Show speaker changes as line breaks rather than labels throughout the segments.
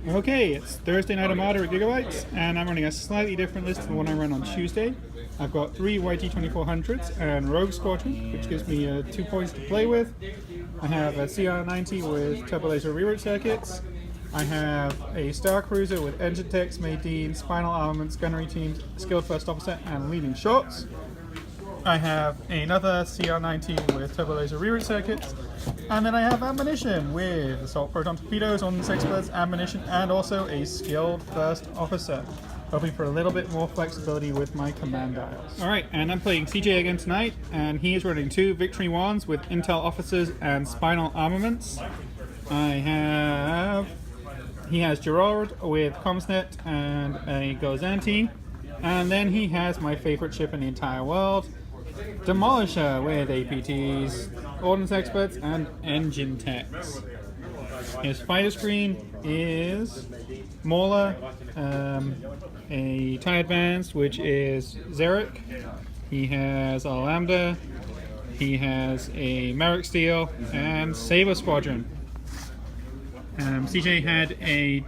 Okay, it's Thursday night Armada at Gigabytes, and I'm running a slightly different list from the one I ran on Tuesday. I've got 3 YT2400s and Rogue Squadron, which gives me 2 points to play with. I have a CR90 with turbo laser reroute circuits. I have a Star Cruiser with engine techs, Maydeen, spinal armaments, gunnery teams, skilled first officer, and leading shots. I have another CR90 with turbo laser reroute circuits, and then I have ammunition with assault proton torpedoes, ordnance experts, ammunition, and also a skilled first officer, hoping for a little bit more flexibility with my command dials. Alright, and I'm playing CJ again tonight, and he is running 2 Victory Wands with intel officers and spinal armaments. He has Gerard with Comsnet and a Gozanti, and then he has my favorite ship in the entire world, Demolisher with APTs, ordnance experts, and engine techs. His fighter screen is Mauler, a TIE Advanced, which is Xeric. He has a Lambda. He has a Merrick Steel and Saber Squadron. CJ had a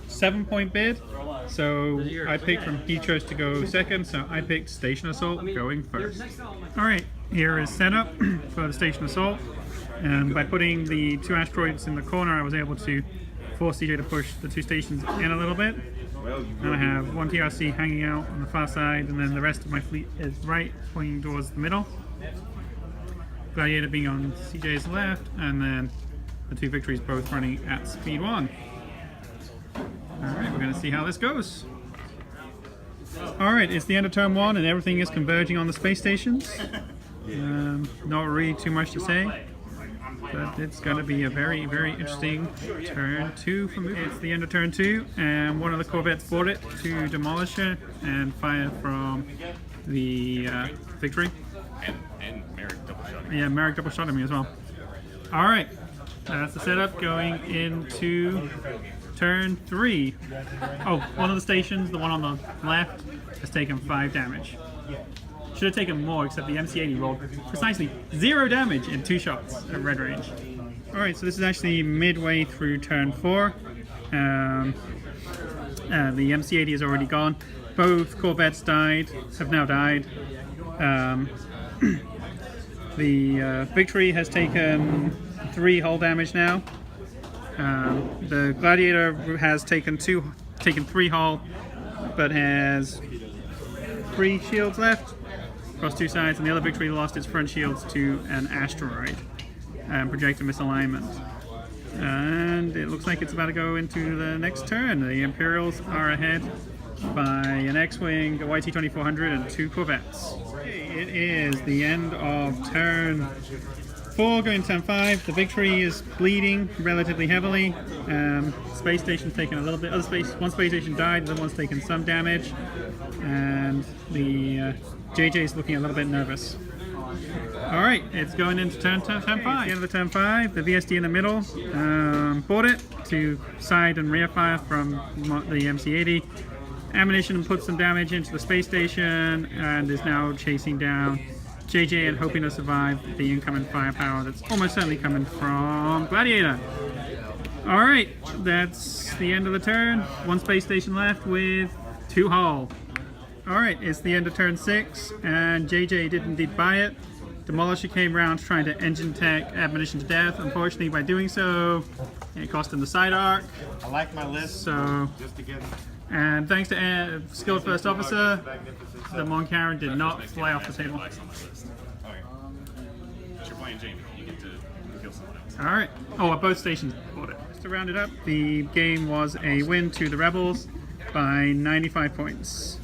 7-point bid, so I picked from, he chose to go second, so I picked Station Assault going first. Alright, here is setup for the Station Assault. By putting the 2 asteroids in the corner, I was able to force CJ to push the 2 stations in a little bit. And I have 1 TRC hanging out on the far side, and then the rest of my fleet is right, pointing towards the middle. Gladiator being on CJ's left, and then the 2 Victories both running at speed 1. Alright, we're going to see how this goes. Alright, it's the end of turn 1 and everything is converging on the space stations. Not really too much to say, but it's going to be a very, very interesting turn 2 for me. It's the end of turn 2 and one of the Corvettes board it to demolish it and fire from the Victory.
And Merrick double shot me.
Yeah, Merrick double shot at me as well. Alright, that's the setup going into turn 3. Oh, one of the stations, the one on the left, has taken 5 damage. Should have taken more, except the MC-80 rolled precisely 0 damage in 2 shots at red range. Alright, so this is actually midway through turn 4. The MC-80 is already gone. Both Corvettes have now died. The Victory has taken 3 hull damage now. The Gladiator has taken 3 hull, but has 3 shields left across 2 sides, and the other Victory lost its front shields to an asteroid and projectile misalignment. And it looks like it's about to go into the next turn. The Imperials are ahead by an X-Wing, a YT2400, and 2 Corvettes. It is the end of turn 4 going to turn 5. The Victory is bleeding relatively heavily. Space station's taken a little bit. One space station died, the other one's taken some damage, and the JJ's looking a little bit nervous. Alright, it's going into turn 5. The end of the turn 5, the VSD in the middle board it to side and rear fire from the MC-80. Ammunition puts some damage into the space station and is now chasing down JJ and hoping to survive the incoming firepower that's almost certainly coming from Gladiator. Alright, that's the end of the turn. 1 space station left with 2 hull. Alright, it's the end of turn 6 and JJ did indeed buy it. Demolisher came around trying to engine tech ammunition to death. Unfortunately, by doing so, it cost him the side arc.
I like my list.
So,
just to get.
And thanks to skilled first officer, the Moncaron did not fly off the table.
Okay. But you're playing Jamie. You get to kill someone else.
Alright. Oh, both stations bought it. Just to round it up, the game was a win to the Rebels by 95 points.